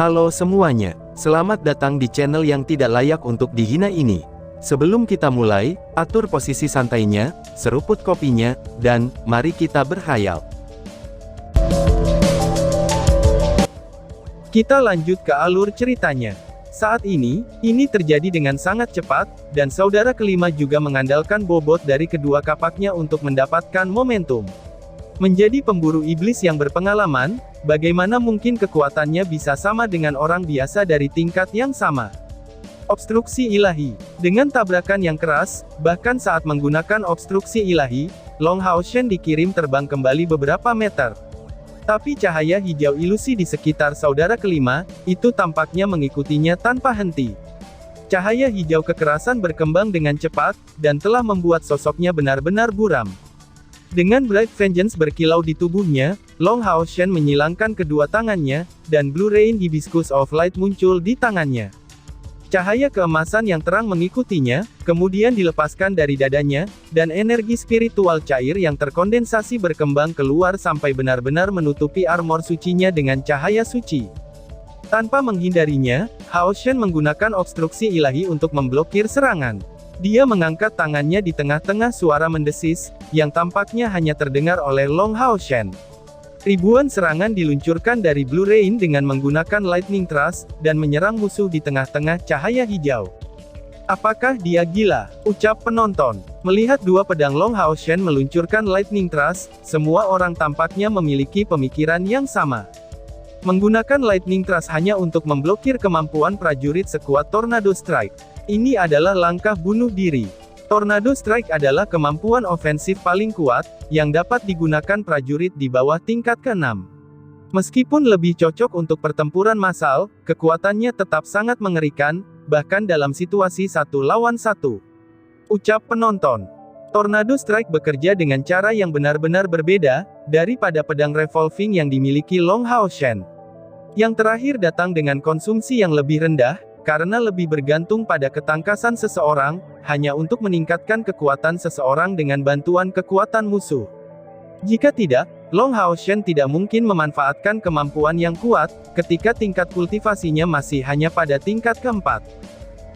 Halo semuanya, selamat datang di channel yang tidak layak untuk dihina ini. Sebelum kita mulai, atur posisi santainya, seruput kopinya, dan mari kita berkhayal. Kita lanjut ke alur ceritanya. Saat ini terjadi dengan sangat cepat, dan saudara kelima juga mengandalkan bobot dari kedua kapaknya untuk mendapatkan momentum. Menjadi pemburu iblis yang berpengalaman, bagaimana mungkin kekuatannya bisa sama dengan orang biasa dari tingkat yang sama? Obstruksi ilahi. Dengan tabrakan yang keras, bahkan saat menggunakan obstruksi ilahi, Long Hao Shen dikirim terbang kembali beberapa meter. Tapi cahaya hijau ilusi di sekitar saudara kelima, itu tampaknya mengikutinya tanpa henti. Cahaya hijau kekerasan berkembang dengan cepat, dan telah membuat sosoknya benar-benar buram. Dengan Bright Vengeance berkilau di tubuhnya, Long Hao Shen menyilangkan kedua tangannya, dan Blue Rain Hibiscus of Light muncul di tangannya. Cahaya keemasan yang terang mengikutinya, kemudian dilepaskan dari dadanya, dan energi spiritual cair yang terkondensasi berkembang keluar sampai benar-benar menutupi armor sucinya dengan cahaya suci. Tanpa menghindarinya, Hao Shen menggunakan obstruksi ilahi untuk memblokir serangan. Dia mengangkat tangannya di tengah-tengah suara mendesis, yang tampaknya hanya terdengar oleh Long Hao Shen. Ribuan serangan diluncurkan dari Blue Rain dengan menggunakan Lightning Thrust, dan menyerang musuh di tengah-tengah cahaya hijau. Apakah dia gila? Ucap penonton. Melihat dua pedang Long Hao Shen meluncurkan Lightning Thrust, semua orang tampaknya memiliki pemikiran yang sama. Menggunakan Lightning Thrust hanya untuk memblokir kemampuan prajurit sekuat Tornado Strike. Ini adalah langkah bunuh diri. Tornado Strike adalah kemampuan ofensif paling kuat, yang dapat digunakan prajurit di bawah tingkat ke-6. Meskipun lebih cocok untuk pertempuran massal, kekuatannya tetap sangat mengerikan, bahkan dalam situasi 1 lawan 1. Ucap penonton. Tornado Strike bekerja dengan cara yang benar-benar berbeda, daripada pedang revolving yang dimiliki Long Hao Shen. Yang terakhir datang dengan konsumsi yang lebih rendah, karena lebih bergantung pada ketangkasan seseorang, hanya untuk meningkatkan kekuatan seseorang dengan bantuan kekuatan musuh. Jika tidak, Long Hao Shen tidak mungkin memanfaatkan kemampuan yang kuat, ketika tingkat kultivasinya masih hanya pada tingkat keempat.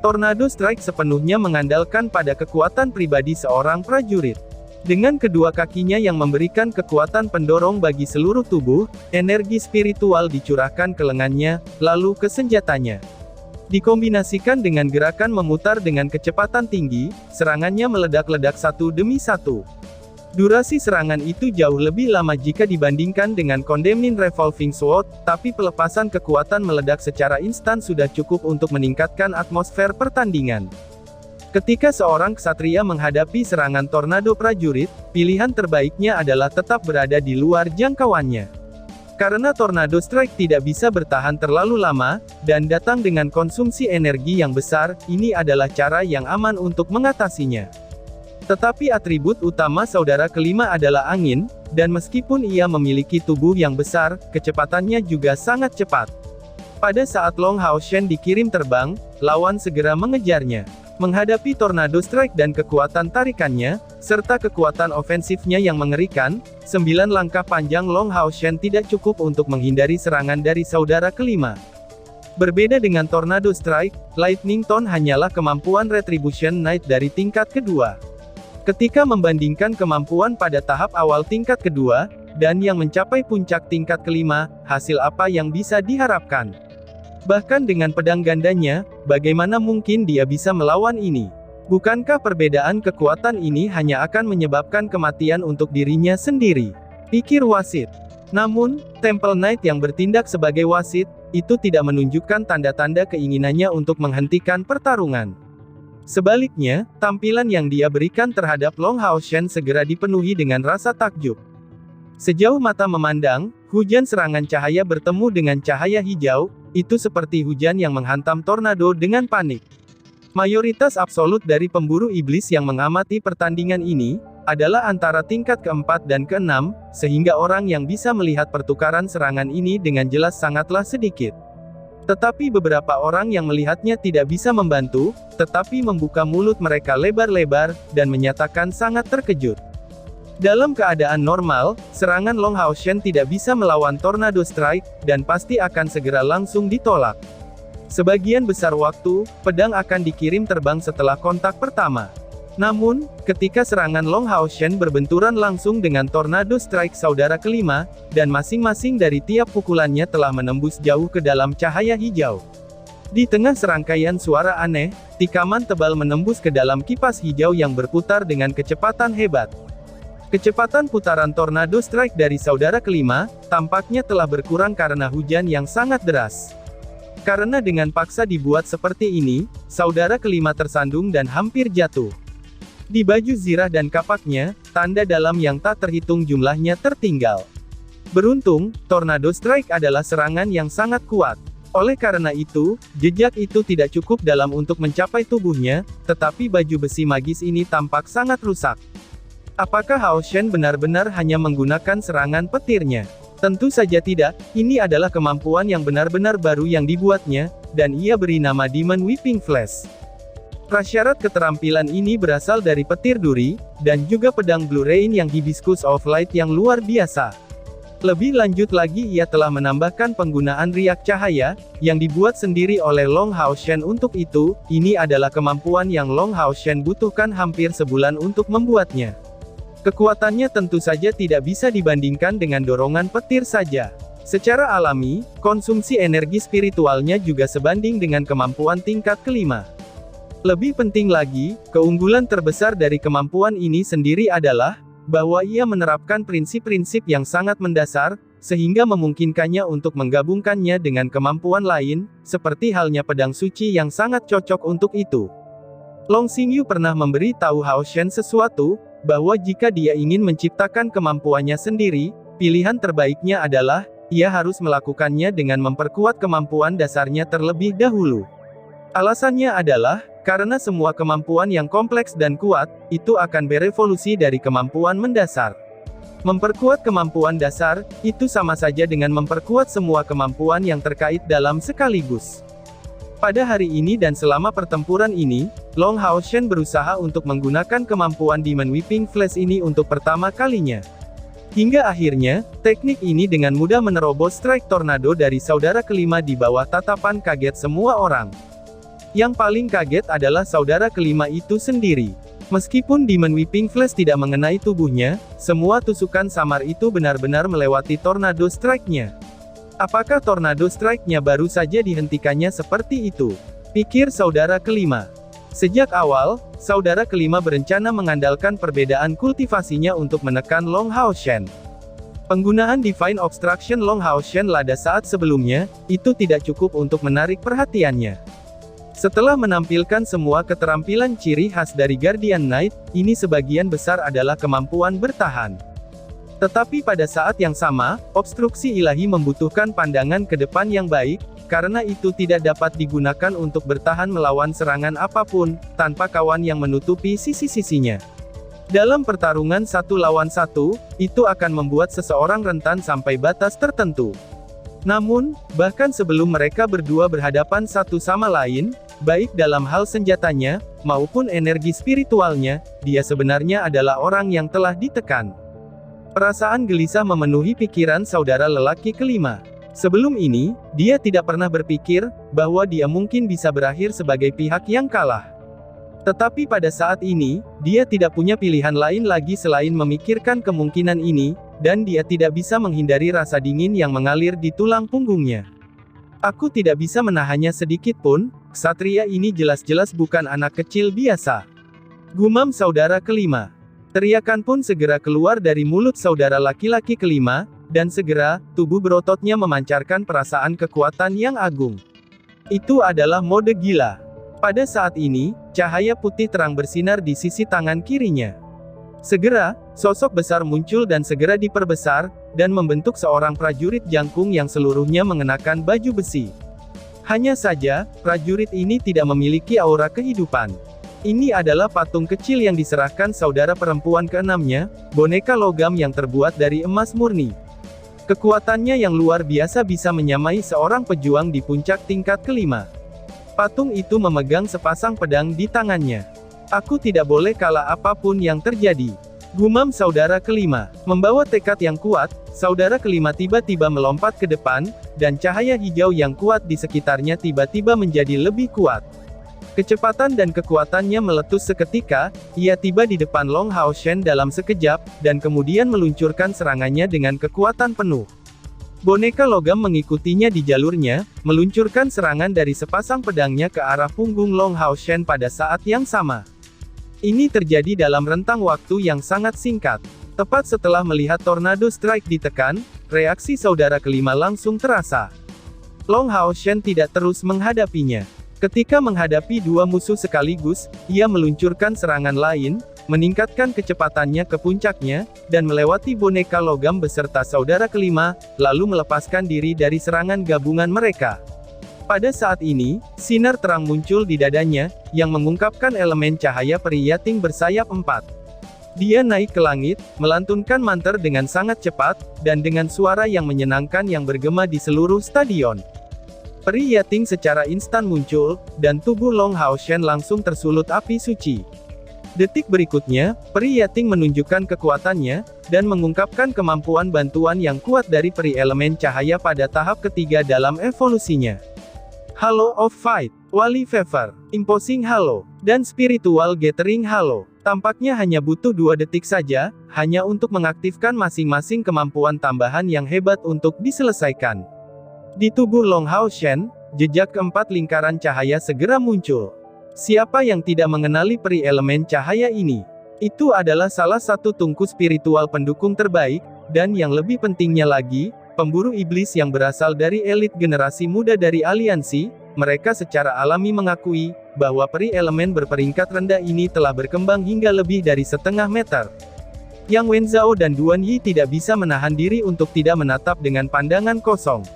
Tornado Strike sepenuhnya mengandalkan pada kekuatan pribadi seorang prajurit. Dengan kedua kakinya yang memberikan kekuatan pendorong bagi seluruh tubuh, energi spiritual dicurahkan ke lengannya, lalu ke senjatanya. Dikombinasikan dengan gerakan memutar dengan kecepatan tinggi, serangannya meledak-ledak satu demi satu. Durasi serangan itu jauh lebih lama jika dibandingkan dengan Condemning Revolving Sword, tapi pelepasan kekuatan meledak secara instan sudah cukup untuk meningkatkan atmosfer pertandingan. Ketika seorang ksatria menghadapi serangan tornado prajurit, pilihan terbaiknya adalah tetap berada di luar jangkauannya. Karena Tornado Strike tidak bisa bertahan terlalu lama, dan datang dengan konsumsi energi yang besar, ini adalah cara yang aman untuk mengatasinya. Tetapi atribut utama saudara kelima adalah angin, dan meskipun ia memiliki tubuh yang besar, kecepatannya juga sangat cepat. Pada saat Long Hao Shen dikirim terbang, lawan segera mengejarnya. Menghadapi Tornado Strike dan kekuatan tarikannya, serta kekuatan ofensifnya yang mengerikan, 9 langkah panjang Long Hao Shen tidak cukup untuk menghindari serangan dari saudara kelima. Berbeda dengan Tornado Strike, Lightning Tone hanyalah kemampuan Retribution Knight dari tingkat kedua. Ketika membandingkan kemampuan pada tahap awal tingkat kedua, dan yang mencapai puncak tingkat kelima, hasil apa yang bisa diharapkan? Bahkan dengan pedang gandanya, bagaimana mungkin dia bisa melawan ini? Bukankah perbedaan kekuatan ini hanya akan menyebabkan kematian untuk dirinya sendiri? Pikir wasit. Namun, Temple Knight yang bertindak sebagai wasit, itu tidak menunjukkan tanda-tanda keinginannya untuk menghentikan pertarungan. Sebaliknya, tampilan yang dia berikan terhadap Long Hao Shen segera dipenuhi dengan rasa takjub. Sejauh mata memandang, hujan serangan cahaya bertemu dengan cahaya hijau, itu seperti hujan yang menghantam tornado dengan panik. Mayoritas absolut dari pemburu iblis yang mengamati pertandingan ini, adalah antara tingkat keempat dan keenam, sehingga orang yang bisa melihat pertukaran serangan ini dengan jelas sangatlah sedikit. Tetapi beberapa orang yang melihatnya tidak bisa membantu, tetapi membuka mulut mereka lebar-lebar, dan menyatakan sangat terkejut. Dalam keadaan normal, serangan Long Hao Shen tidak bisa melawan Tornado Strike, dan pasti akan segera langsung ditolak. Sebagian besar waktu, pedang akan dikirim terbang setelah kontak pertama. Namun, ketika serangan Long Hao Shen berbenturan langsung dengan Tornado Strike saudara kelima, dan masing-masing dari tiap pukulannya telah menembus jauh ke dalam cahaya hijau. Di tengah serangkaian suara aneh, tikaman tebal menembus ke dalam kipas hijau yang berputar dengan kecepatan hebat. Kecepatan putaran Tornado Strike dari saudara kelima, tampaknya telah berkurang karena hujan yang sangat deras. Karena dengan paksa dibuat seperti ini, saudara kelima tersandung dan hampir jatuh. Di baju zirah dan kapaknya, tanda dalam yang tak terhitung jumlahnya tertinggal. Beruntung, Tornado Strike adalah serangan yang sangat kuat. Oleh karena itu, jejak itu tidak cukup dalam untuk mencapai tubuhnya, tetapi baju besi magis ini tampak sangat rusak. Apakah Hao Shen benar-benar hanya menggunakan serangan petirnya? Tentu saja tidak, ini adalah kemampuan yang benar-benar baru yang dibuatnya, dan ia beri nama Demon Whipping Flash. Prasyarat keterampilan ini berasal dari petir duri, dan juga pedang Blue Rain yang Hibiscus of Light yang luar biasa. Lebih lanjut lagi ia telah menambahkan penggunaan riak cahaya, yang dibuat sendiri oleh Long Hao Shen untuk itu, ini adalah kemampuan yang Long Hao Shen butuhkan hampir sebulan untuk membuatnya. Kekuatannya tentu saja tidak bisa dibandingkan dengan dorongan petir saja. Secara alami, konsumsi energi spiritualnya juga sebanding dengan kemampuan tingkat kelima. Lebih penting lagi, keunggulan terbesar dari kemampuan ini sendiri adalah, bahwa ia menerapkan prinsip-prinsip yang sangat mendasar, sehingga memungkinkannya untuk menggabungkannya dengan kemampuan lain, seperti halnya pedang suci yang sangat cocok untuk itu. Long Xingyu pernah memberi tahu Hao Shen sesuatu, bahwa jika dia ingin menciptakan kemampuannya sendiri, pilihan terbaiknya adalah, ia harus melakukannya dengan memperkuat kemampuan dasarnya terlebih dahulu. Alasannya adalah, karena semua kemampuan yang kompleks dan kuat, itu akan berevolusi dari kemampuan mendasar. Memperkuat kemampuan dasar, itu sama saja dengan memperkuat semua kemampuan yang terkait dalam sekaligus. Pada hari ini dan selama pertempuran ini, Long Hao Shen berusaha untuk menggunakan kemampuan Demon Whipping Flash ini untuk pertama kalinya. Hingga akhirnya, teknik ini dengan mudah menerobos strike tornado dari saudara kelima di bawah tatapan kaget semua orang. Yang paling kaget adalah saudara kelima itu sendiri. Meskipun Demon Whipping Flash tidak mengenai tubuhnya, semua tusukan samar itu benar-benar melewati tornado strike-nya. Apakah tornado strike-nya baru saja dihentikannya seperti itu? Pikir saudara kelima. Sejak awal, saudara kelima berencana mengandalkan perbedaan kultivasinya untuk menekan Long Hao Shen. Penggunaan Divine Obstruction Long Hao Shen lada saat sebelumnya, itu tidak cukup untuk menarik perhatiannya. Setelah menampilkan semua keterampilan ciri khas dari Guardian Knight, ini sebagian besar adalah kemampuan bertahan. Tetapi pada saat yang sama, obstruksi ilahi membutuhkan pandangan ke depan yang baik, karena itu tidak dapat digunakan untuk bertahan melawan serangan apapun, tanpa kawan yang menutupi sisi-sisinya. Dalam pertarungan satu lawan satu, itu akan membuat seseorang rentan sampai batas tertentu. Namun, bahkan sebelum mereka berdua berhadapan satu sama lain, baik dalam hal senjatanya, maupun energi spiritualnya, dia sebenarnya adalah orang yang telah ditekan. Perasaan gelisah memenuhi pikiran saudara lelaki kelima. Sebelum ini, dia tidak pernah berpikir, bahwa dia mungkin bisa berakhir sebagai pihak yang kalah. Tetapi pada saat ini, dia tidak punya pilihan lain lagi selain memikirkan kemungkinan ini, dan dia tidak bisa menghindari rasa dingin yang mengalir di tulang punggungnya. Aku tidak bisa menahannya sedikit pun, ksatria ini jelas-jelas bukan anak kecil biasa. Gumam saudara kelima. Teriakan pun segera keluar dari mulut saudara laki-laki kelima, dan segera, tubuh berototnya memancarkan perasaan kekuatan yang agung. Itu adalah mode gila. Pada saat ini, cahaya putih terang bersinar di sisi tangan kirinya. Segera, sosok besar muncul dan segera diperbesar, dan membentuk seorang prajurit jangkung yang seluruhnya mengenakan baju besi. Hanya saja, prajurit ini tidak memiliki aura kehidupan. Ini adalah patung kecil yang diserahkan saudara perempuan keenamnya, boneka logam yang terbuat dari emas murni. Kekuatannya yang luar biasa bisa menyamai seorang pejuang di puncak tingkat kelima. Patung itu memegang sepasang pedang di tangannya. Aku tidak boleh kalah apapun yang terjadi. Gumam saudara kelima. Membawa tekad yang kuat, saudara kelima tiba-tiba melompat ke depan, dan cahaya hijau yang kuat di sekitarnya tiba-tiba menjadi lebih kuat. Kecepatan dan kekuatannya meletus seketika, ia tiba di depan Long Hao Shen dalam sekejap, dan kemudian meluncurkan serangannya dengan kekuatan penuh. Boneka logam mengikutinya di jalurnya, meluncurkan serangan dari sepasang pedangnya ke arah punggung Long Hao Shen pada saat yang sama. Ini terjadi dalam rentang waktu yang sangat singkat. Tepat setelah melihat tornado strike ditekan, reaksi saudara kelima langsung terasa. Long Hao Shen tidak terus menghadapinya. Ketika menghadapi dua musuh sekaligus, ia meluncurkan serangan lain, meningkatkan kecepatannya ke puncaknya, dan melewati boneka logam beserta saudara kelima, lalu melepaskan diri dari serangan gabungan mereka. Pada saat ini, sinar terang muncul di dadanya, yang mengungkapkan elemen cahaya peri Yating bersayap 4. Dia naik ke langit, melantunkan mantra dengan sangat cepat, dan dengan suara yang menyenangkan yang bergema di seluruh stadion. Peri Yating secara instan muncul, dan tubuh Long Hao Shen langsung tersulut api suci. Detik berikutnya, peri Yating menunjukkan kekuatannya, dan mengungkapkan kemampuan bantuan yang kuat dari peri elemen cahaya pada tahap ketiga dalam evolusinya. Halo of Fight, Wali Fever, Imposing Halo, dan Spiritual Gathering Halo. Tampaknya hanya butuh 2 detik saja, hanya untuk mengaktifkan masing-masing kemampuan tambahan yang hebat untuk diselesaikan. Di tubuh Long Hao Shen, jejak keempat lingkaran cahaya segera muncul. Siapa yang tidak mengenali peri elemen cahaya ini? Itu adalah salah satu tungku spiritual pendukung terbaik, dan yang lebih pentingnya lagi, pemburu iblis yang berasal dari elit generasi muda dari aliansi. Mereka secara alami mengakui, bahwa peri elemen berperingkat rendah ini telah berkembang hingga lebih dari setengah meter. Yang Wenzhao dan Duan Yi tidak bisa menahan diri untuk tidak menatap dengan pandangan kosong.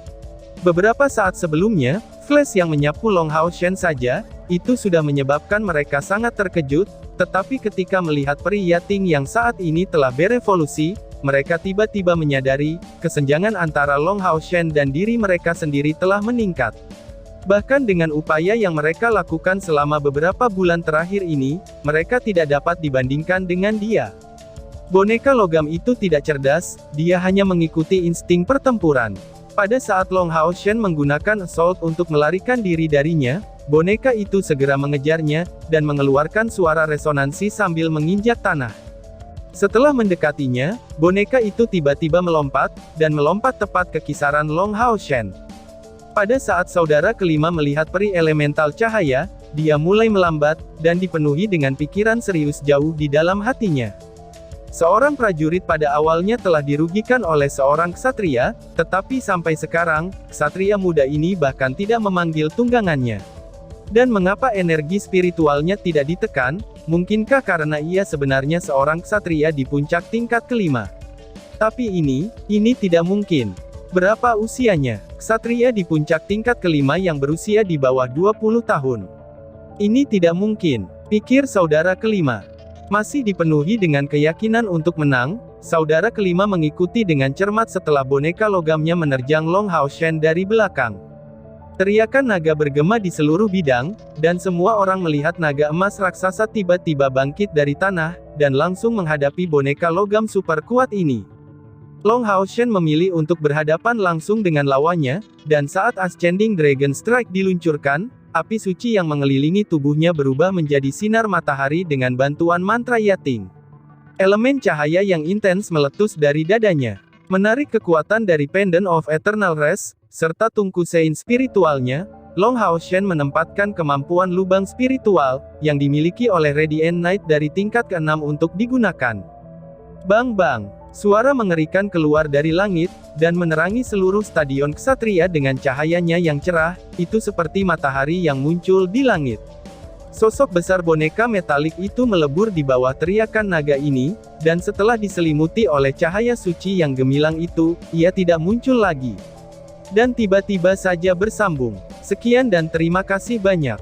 Beberapa saat sebelumnya, flash yang menyapu Long Hao Shen saja, itu sudah menyebabkan mereka sangat terkejut, tetapi ketika melihat peri Yating yang saat ini telah berevolusi, mereka tiba-tiba menyadari, kesenjangan antara Long Hao Shen dan diri mereka sendiri telah meningkat. Bahkan dengan upaya yang mereka lakukan selama beberapa bulan terakhir ini, mereka tidak dapat dibandingkan dengan dia. Boneka logam itu tidak cerdas, dia hanya mengikuti insting pertempuran. Pada saat Long Hao Shen menggunakan assault untuk melarikan diri darinya, boneka itu segera mengejarnya, dan mengeluarkan suara resonansi sambil menginjak tanah. Setelah mendekatinya, boneka itu tiba-tiba melompat, dan melompat tepat ke kisaran Long Hao Shen. Pada saat saudara kelima melihat peri elemental cahaya, dia mulai melambat, dan dipenuhi dengan pikiran serius jauh di dalam hatinya. Seorang prajurit pada awalnya telah dirugikan oleh seorang ksatria, tetapi sampai sekarang, ksatria muda ini bahkan tidak memanggil tunggangannya. Dan mengapa energi spiritualnya tidak ditekan? Mungkinkah karena ia sebenarnya seorang ksatria di puncak tingkat kelima? Tapi ini tidak mungkin. Berapa usianya? Ksatria di puncak tingkat kelima yang berusia di bawah 20 tahun. Ini tidak mungkin, pikir saudara kelima. Masih dipenuhi dengan keyakinan untuk menang, saudara kelima mengikuti dengan cermat setelah boneka logamnya menerjang Long Hao Shen dari belakang. Teriakan naga bergema di seluruh bidang, dan semua orang melihat naga emas raksasa tiba-tiba bangkit dari tanah, dan langsung menghadapi boneka logam super kuat ini. Long Hao Shen memilih untuk berhadapan langsung dengan lawannya, dan saat Ascending Dragon Strike diluncurkan, api suci yang mengelilingi tubuhnya berubah menjadi sinar matahari dengan bantuan mantra Yating. Elemen cahaya yang intens meletus dari dadanya. Menarik kekuatan dari Pendant of Eternal Rest, serta tungku Sein spiritualnya, Long Hao Shen menempatkan kemampuan lubang spiritual, yang dimiliki oleh Radiant Knight dari tingkat ke-6 untuk digunakan. Bang bang! Suara mengerikan keluar dari langit, dan menerangi seluruh stadion ksatria dengan cahayanya yang cerah, itu seperti matahari yang muncul di langit. Sosok besar boneka metalik itu melebur di bawah teriakan naga ini, dan setelah diselimuti oleh cahaya suci yang gemilang itu, ia tidak muncul lagi. Dan tiba-tiba saja bersambung. Sekian dan terima kasih banyak.